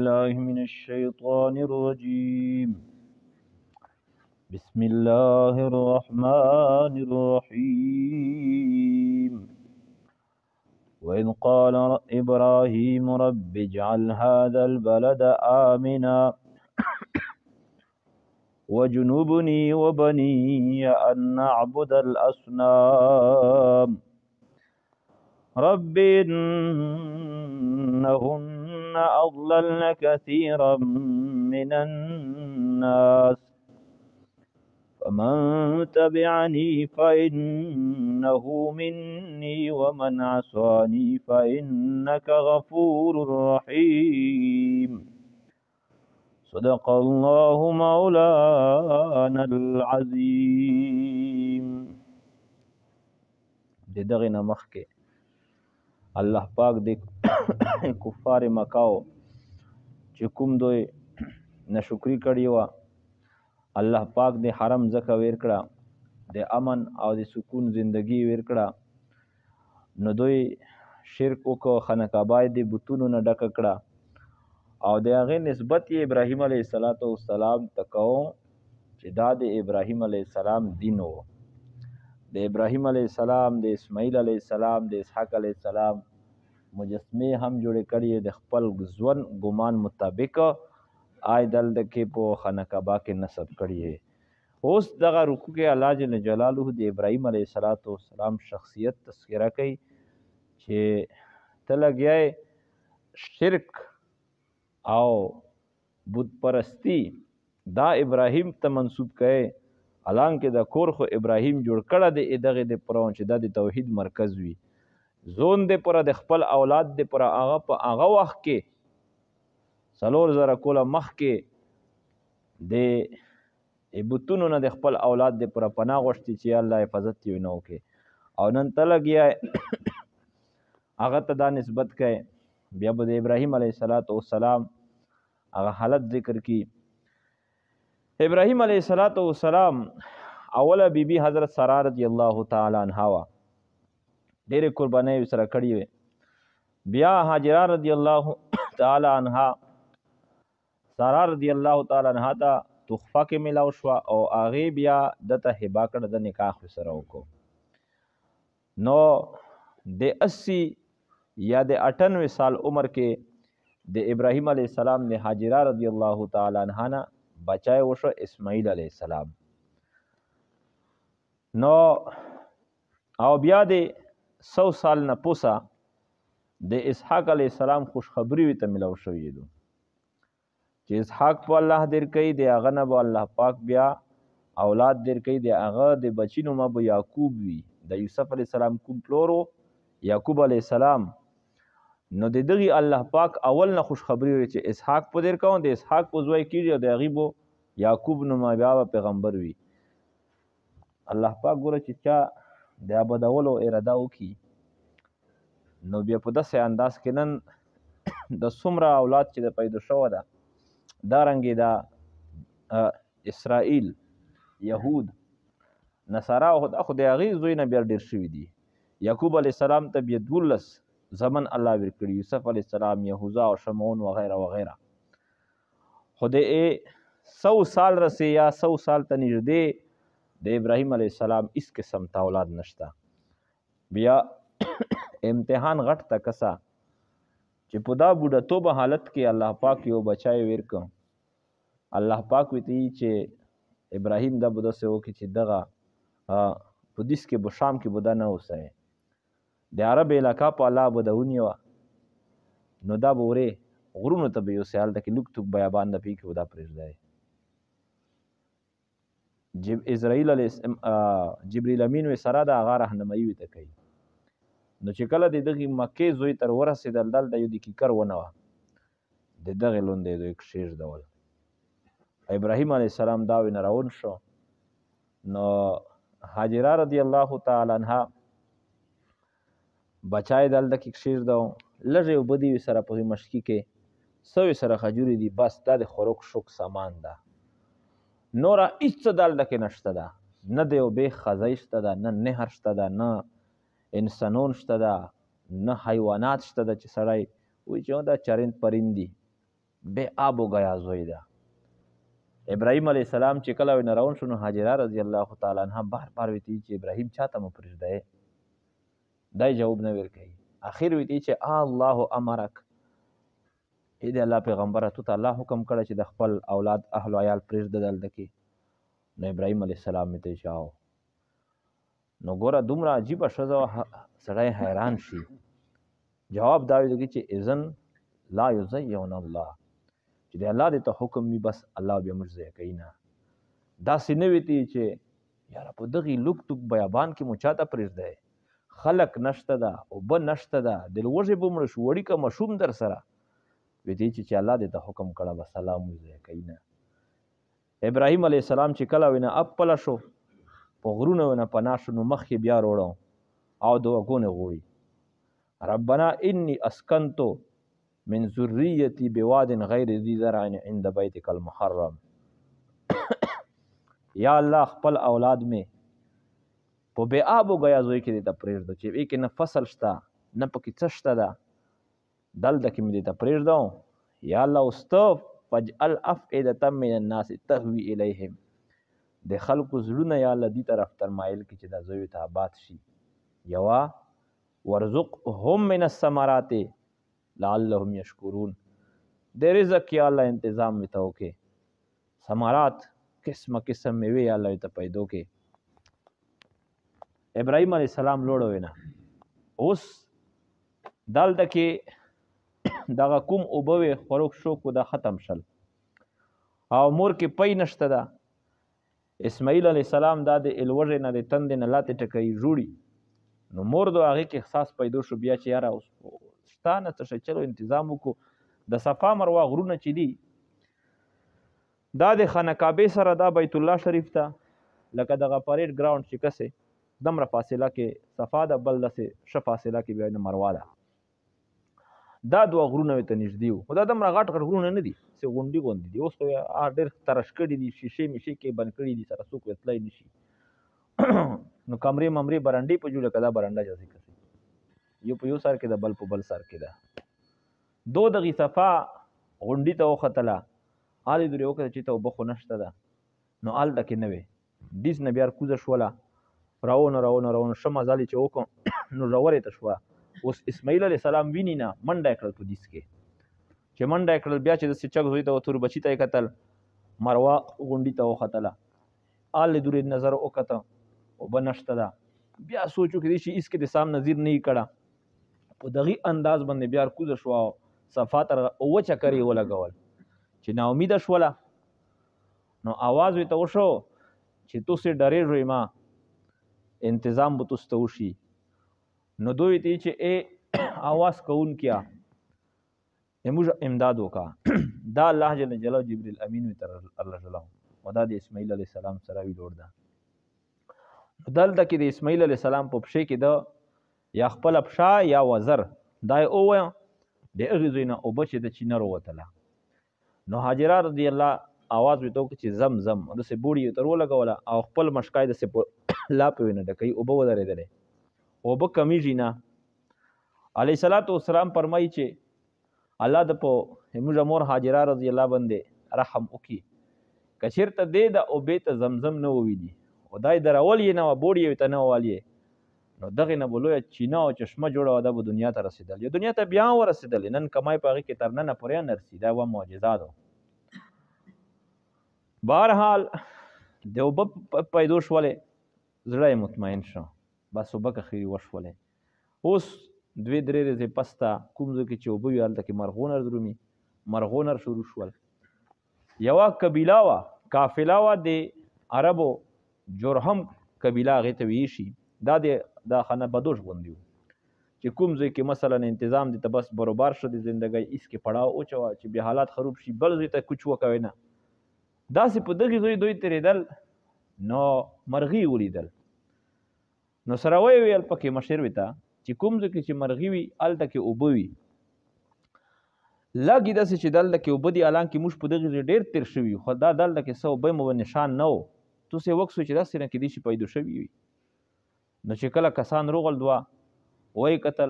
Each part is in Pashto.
بالله من الشيطان الرجيم بسم الله الرحمن الرحيم وإذ قال إبراهيم رب اجعل هذا البلد آمنا وجنبني وبني أن نعبد الأصنام رب إنهن أضللن كثيرا من الناس فمن تبعني فإنه مني ومن عصاني فإنك غفور رحيم صدق الله مولانا العظيم. دغه نمخ کې الله پاک د کفار مکاو چې کوم دوی نشکری کړی و الله پاک د حرم زکه ویر کړه د امن او د سکون زندگی ویر کړه نو دوی شرک وکړه خانقاه د بتونو نه ډک کړه او د هغه نسبت یې ابراهیم علیه السلام تکو چې دا د ابراهیم علیه السلام دین و د ابراهیم علیه السلام د اسماعیل علیه السلام د اسحاق علیه السلام مجسمه هم جوړې کړي د خپل ځوان ګمان مطابق آی دل کې په خانقاه کې نسب کړي اوس دغه رکوع کې الله جل جلاله د ابراهیم علیه السلام شخصیت تذکرہ کوي چې ته لګیای شرک او بت پرستی دا ابراهیم ته منسوب کړي حالانکه د کور خو ابراهیم جوړ کړه د دغه د پرون چې د توحید مرکز وي زون د پر د خپل اولاد د پر هغه په هغه وخت کې سلور زره کوله مخ کې د بتونو نه د خپل اولاد د پر پناه غوښتي چې الله حفاظت یې نه وکړي او نن ته لګیا هغه ته دا نسبت کوي بیا به د ابراهیم علیه السلام هغه حالت ذکر کی ابراهیم علیه السلام اوله بیبي حضرت ساره رضی الله تعالی عنها وا ډېرې قربانۍ سره کړې وې بیا هاجره رضی الله تعالی عنها ساره رضی الله تعالی عنها ته تحفه کې ملاو شوه او هغې بیا دته هبه کړه د نکاح سره وکړو نو د 80 یا د 98 سال عمر کې د ابراهیم علیه السلام د هاجره رضی الله تعالی عنها نه بچای وشو اسماعیل علیه السلام نو او بیا د 100 سال نه پوسه د اسحاق علیه السلام خوشخبری وی ته ملاو شوې دو چې اسحاق په الله در کوي د هغه نه به الله پاک بیا اولاد در کوي د هغه د بچی نوم به یعقوب وي د یوسف علیه السلام کوم پلورو یعقوب علیه السلام نو د دغه الله پاک اول نه خوشخبری وي چې اسحاق په در کوم د اسحاق په زوی کېږي او د هغې به یعقوب نوم بیا پیغمبر وي الله پاک ګوره چې چا د آبادولو اراده وکړي نو بیا په داسې انداز کې نن د څومره اولاد چې د پیدا شوه ده دارنګې دا اسرائیل یهود نصارا خو د هغې زوی نه بیا ډېر شوي دي یعقوب علیه السلام ته بیا 12 زمن الله ورکړي یوسف علیه السلام یهوذا او شمعون وغیره وغیره خو د 100 سال رسې یا 100 سال ته نږدې د ابراهیم علیه السلام هیڅ قسم ته اولاد نشته بیا امتحان غټ ته کسا چې په دا بوډاتوبه حالت کې الله پاک یو بچای ورکړ الله پاک ویته چې ابراهیم دا به داسې وکړي چې دغه په دیس کې به شام کې به دا نه اوسئ د عرب علاقه په الله به د ونیوه نو دا به ورې غرونو ته به یوسئ هلته کې لوک توک بیابان د پې کې به دا پرېږدی جبریل امین وی سره د هغه رهنمایي ورته کوي نو چې کله د دغې مکې زوی تر ورسېدل دلته یو د کیکر ونه وه د دغې لوندې دوی کښېږدول ابراهیم علیه السلام دا وینه روان شو نو هاجره رضی الله تعالی عنها بچای دلته کې کښېږدو لږې اوبه دي سره په مشکي کې څه سره خجورې دي بس دا د خوراک شوک سامان ده نوره هېڅ څه دلته کې نشته ده نه د یو بې خزۍ شته ده نه نهر شته ده نه انسانون شته ده نه حیوانات شته ده چې سړی وایي چې دا چرند پرند دي بے آب و گیا زوی ده. ابراهیم علیه السلام چې کله نه روان شو نو هاجره رضی الله تعالی عنها بار بار ویتي چې ابراهیم چاته مو پرېږدی، دای جواب نه ورکوي. اخر ویتي چې الله امرک، ای د الله پیغمبره تو ته الله حکم کړی چې د خپل اولاد اهل و عیال پرېږده دلته کې. نو ابراهیم علیه السلام مې ته چې نو ګوره دومره عجیبه ښځه وه، سړی حیران شي. جواب دا ویلي چې اذن لا یضیعون الله، چې د الله دې ته حکم وي بس الله بیا موږ ضایع کوي نه. داسې نه ویتي چې یاره په دغې لوک توک بیابان کې مو چاته پرېږدی، خلک نشته ده، اوبه نشته ده، د لوږې به مړه شو، وړي که ماشوم در سره. ویتي چې الله دې ته حکم کړه بس الله موږ ضایع کوي نه. ابراهیم علیه السلام چې کله وینه اپله شو په غرونه ونه پناه شو نو مخ یې بیا روړو او د وګونه غوړي ربنا انی اسکنتو من ذریتی بواد غیر ذی زرع عند بیتک المحرم. یا الله خپل اولاد می په بے آب و گیا زوی کې دې ته پرېږده چې وی کې نه فصل شته نه پکې څه شته ده، دلته کې مې دې ته پرېږدم. یا الله اوس ته فاجعل افئدة من الناس تهوی الیهم، د خلکو زړونه یا الله دې طرف ترمایل کړي چې دا زوی ته آباد شي. یوه ورزقهم من الثمرات لعلهم یشکرون، د رزق یا الله انتظام ورته وکړي، ثمرات قسمه قسم میوې یا الله ورته پیدا کړي. ابراهیم علیه السلام لوړ وینا اوس دلته کې دغه کوم اوبه وې خوروک شوکو دا ختم شل او مور کې پی نشته ده. اسماعیل علیه السلام دا د الوږې نه د تندې نه لاندې ټکوي جوړي، نو مور د هغې کې احساس پیدا شو بیا چې یاره اوس شته نه څه شی، چلو انتظام وکړو. د صفا مروه غرونه چې دي دا د خانه کعبې سره دا بیت الله شریف ته لکه دغه پریډ ګراونډ چې کسې دمره فاصله کې صفا ده، بل داسې ښه فاصله کې بیا مروه ده. دا دوه غرونه ورته نږدې وو، خو دا دومره غټ غټ غرونه نه دي، چې غونډې غوندې دي. اوس خو ډېر ترش کړي دي، شیشې میشې کې بند کړي دي، سره څوک وتلی نه شي. نو کمرې ممرې برنډې په جوړه که دا برنډه جاسې کسې یو په یو سر کې ده بل په بل سر کې ده. دو دغې صفا غونډې ته وختله، هلې دورې وکړه چې ته اوبه خو نشته ده، نو هلته کې نه وې. ډیس نه بیا کوزه شوله، راونه ښه مزل یې چې وکړم نو ژورې ته شوه. اوس اسماعیل علیه السلام ویني نه، منډه یې کړل په دیس کې. چې منډه یې کړل بیا چې داسې چک زوی ته و تور بچي ته یې کتل، مروه غونډي ته وختله، هلې دورې نظر وکته اوبه نشته ده. بیا سوچ وکړي دې شي هېڅ کې د سام نظیر نه یې کړه، په دغې انداز باندې بیا کوزه شوه او صفا تر اوه چکر یې ولګول. چې ناامیده شوله نو آواز ورته وشو چې تاسې ډارېږئ ما انتظام به تاسو ته وشي. نو دوی ته چې ای آواز کوونکیا موږ امداد وکړه. دا الله جل جلاله جبریل امین وي تر الله جلاله او دا د اسماعیل علیه السلام سره وي لوړ ده. دلته کې د اسماعیل علیه السلام په پښې کې د یا خپله پښه یا وزر دا یې ووایه د هغې ځای نه اوبه چې د چینه راوتله. نو هاجره رضی الله آواز ورته وکړه چې زم زم، داسې بوړي یې تر ولګوله او خپل مشکای داسې په لاپې ونه ډکوي، اوبه ودرېدلې، اوبه کمیږي نه. علیه الصلاة والسلام فرمایي چې الله د په زموږ مور هاجره رضی الله باندې رحم وکړي، که چېرته دې د اوبې ته زمزم نه وویني او دا یې درول یې نه وه، بوړي یې ورته نه ووالې، نو دغې نه به لویه چینه او چشمه جوړه وه، دا به دنیا ته رسېدل. یا دنیا ته بیا هم ورسېدلې، نن کمای په هغې کې تر ننه پورې نه رسي، دا یوه معجزه ده. بهرحال د اوبه پیدا شولې، زړه یې مطمئن شو، بس اوبه که خیري وشولې. اوس دوې درې ورځې پس ته کوم ځای کې چې اوبه وي هلته کې مرغونر درومي، مرغونر شروع شول. یوه قبیله وه، قافله وه د عربو، جرهم قبیله هغې ته ویل شي. دا خانه بدوش غوندې وو چې کوم ځای کې مثلا انتظام دي ته بس برابر شو د زندګۍ هېڅ کې پړاو واچوه چې بیا حالات خراب شي بل ځای ته کوچ وکوئ نه. داسې په دغې ځای دوی تېرېدل نو مرغي ولیدل، نو سره ویې ویل پکې مشر ورته چې کوم ځای کې چې مرغي وي هلته کې اوبه وي. لږ یې داسې چې دلته کې اوبه دي، حالانکې موږ په دغې ځای ډېر تېر شوي یو، خو دا دلته کې څه اوبه مو نشان نه و. تاسې وکسو چې داسې نه کېدای شي پیدا شوي وي. نو چې کله کسان روغل دوه وایي کتل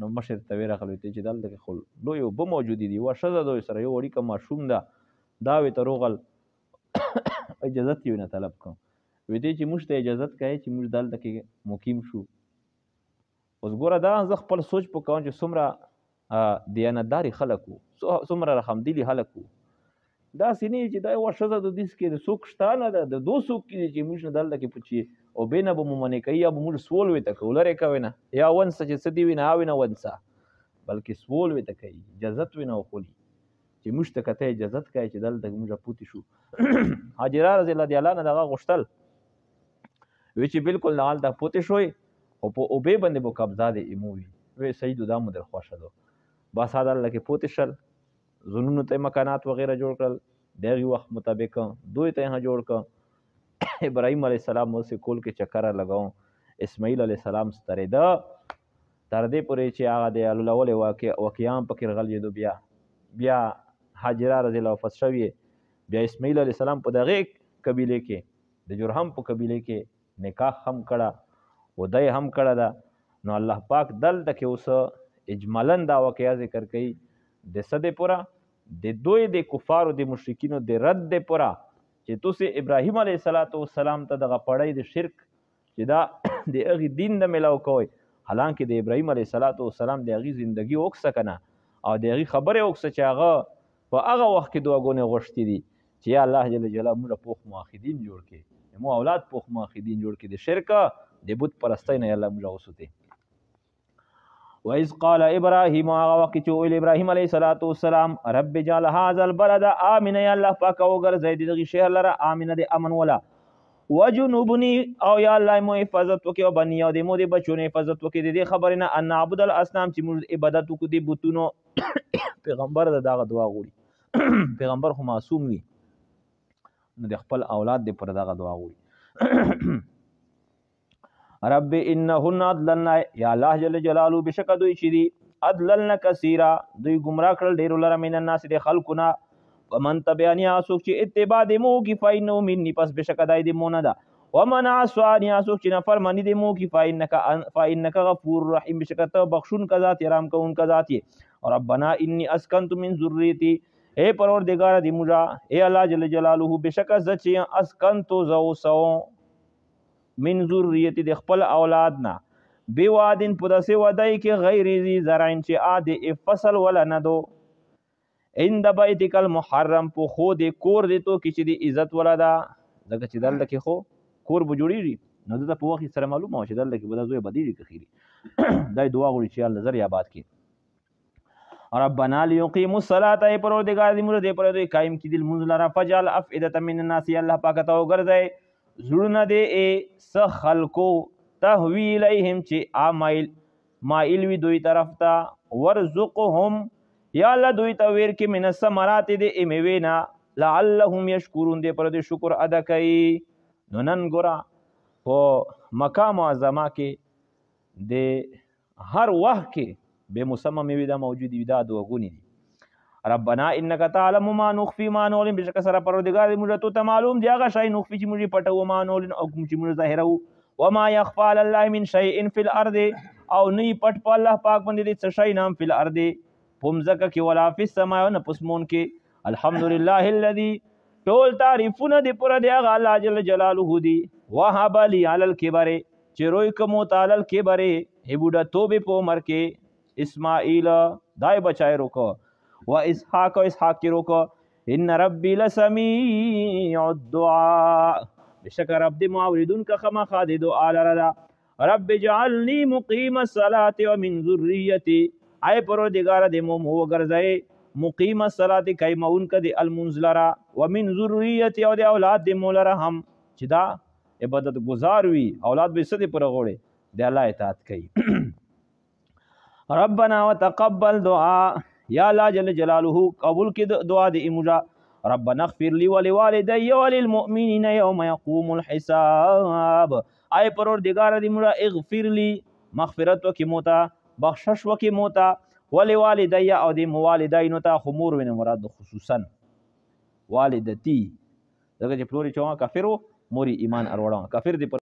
نو مشر ته ورغلو ته چې دلته خو لوی اوبه موجودې دي یوه ښځه دوی سره یو وړیکه ماشوم ده دا وې ته روغل اجازت یې ونه طلب کړ وې دی چې موږ ته اجازت کوي چې موږ دلته کې مقیم شو اوس ګوره دا زه خپل سوچ په کوم چې څومره دیانتداري خلک وو څومره رحمدلي خلک وو داسې نه چې دا یوه ښځه د دې کې د څوک شته نه ده د دو څوک کې چې موږ نه دلته کې چې اوبې نه به مو منې کوي یا به موږ سول ورته کوو لرې کوې نه یا ونسه چې څه دي وي نه اوې نه ونسه بلکې سول ورته کوي اجازت وي نه وخولي چې موږ ته که ته اجازت کوي چې دلته موږ پوتې شو حاجره رضی الله عنها دغه غوښتل وی چې بالکل نه هلته پوتې شوی خو په اوبې باندې به قبضه د ایمو وي وی سیدو دا مو در خوښه ده بس هدا الله کې پوتې شل زونونو ته مکانات وغیره جوړ کړل د هغې وخت مطابق دوی ته یې جوړ کړ ابراهیم علیه السلام اوس کول کې چکره لګاو اسماعیل علیه السلام سترېده تر دې پورې چې هغه د الولولې واقعیان پکې رغلېدو بیا حاجره رضی الله وفات شوې بیا اسماعیل علیه السلام په دغې قبیلې کې د جرهم په قبیلې کې نکاح هم کړه ودی هم کړه ده نو الله پاک دلته کې اوس اجمالا دا واقعه ذکر کوي د څه د پوره د دوی د کفارو د مشرکینو د رد د پوره چې تاسې ابراهیم علیه السلام ته دغه پړی د شرک چې دا د هغې دین نه میلاو کوئ حالانکې د ابراهیم علیه السلام د هغې زندګي وکړه که نه او د هغې خبرې وکړه چې هغه په هغه وخت کې دعاګانې غوښتې دي چې یا الله جل جلاله موږ پوخ موحدین جوړ کړي مو اولاد پوخ موحدین جوړ کړي د شرک د بت پرستۍ نه یا الله موږ وساتي وإذ قال ابراهيم وقت چې ابراهيم عليه السلام رب جعل هذا البلد آمنا یا الله پاک وګرځئ دغه شهر لره آمنه د امن ولا وجنوبني او یا الله مو حفاظت وکي او بني او د مو د بچو نه حفاظت وکي د دې خبرې نه ان عبد الاصنام چې موږ عبادت وکړو د بتونو پیغمبر دغه دعا غوړي پیغمبر خو معصوم وي نو د خپل اولاد د پر دغه دعا غوړي رب انهن اضللن یا الله جل جلاله بشک دوی چې دي اضللن کثیرا دوی گمراه کړل ډیرو لره من الناس د خلقنا ومن تبعنی اسوک چې اتباع د مو کی فینو مني پس بشک دای د مونږ ده ومن عصانی اسوک چې نافرمانی د مو کی فینک غفور رحیم بشک ته بخشون کا ذات رحم کون کا ذات ربنا انی اسکنت من ذریتی اے پروردگار دی موږ اے الله جل جلاله بشک زچ اسکنت زو سو من ذریتی د خپل اولاد نه بی وادن په داسې ودای کې غیر ذی زرعین چې عادي فصل ولا نه دو عند بیتک المحرم په خو د کور دی تو کې چې د عزت ولا ده ځکه چې دلته کې خو کور به جوړیږي نو د په وخت سره معلومه و چې دلته کې به دا زوی بدیږي که خیري دا دعا غوړي چې الله زر یا باد کې ربنا لیقیموا الصلاة ای پروردگار دې موږ دې پر دوی قائم کړي المنزل لرا فجعل افئدة من الناس الله پاک ته وګرځي زړونه دې څه خلکو تهوی الیهم چې مایل وي دوی طرف ته ورزقهم یا الله دوی ته ویر کې من الثمرات دې میوې نه لعلهم یشکرون دې پر دې شکر ادا کوي نو نن ګوره په مکه معظمه کې د هر وخت کې بے مسمى میوې دا موجود وي دا دوه دي ربنا انك تعلم ما نخفي ما نعلن بشک سره پروردگار موږ ته معلوم دی هغه شی نخفي چې موږ پټو ما نعلن او کوم چې موږ ظاهرو وما يخفى على الله من شيء في الارض او نه پټ په الله پاک باندې د څه شی نام فی الارض پمزکه کې ولا فی السماء نه پسمون کې الحمدلله الذي ټول تعریفونه دی پر دی هغه الله جل جلاله دی وهب لي على الكبر چې روي کوم تعالی الكبر هبوډه توبه په عمر کې اسماعیل دای بچای روکو و اسحاق کی روکو ان ربی لسمیع الدعاء بشک رب دی معوردون کا خما خاد دعا لردا رب جعلنی مقیم الصلاة ومن ذریتی ای پروردگار دی مو وګرځای مقیم الصلاة کایمون ک دی المنزلرا ومن ذریتی او دی اولاد دی مولره هم چې دا عبادت گزار وی اولاد به څه دی پر غوړي دی الله اطاعت کوي ربنا وتقبل دعاء یا الله جل جلاله قبول کی دعا دی ایموجا ربنا اغفر لی ولوالدی وللمؤمنین یوم یقوم الحساب ای پروردگار دی مولا اغفر لی مغفرت وکي موتا بخشش وکي موتا ولوالدی او دی موالدین ته خمور ونه مراد خصوصا والدتی دغه چې پلوري چوغه کافرو موري ایمان اروړه کافر دی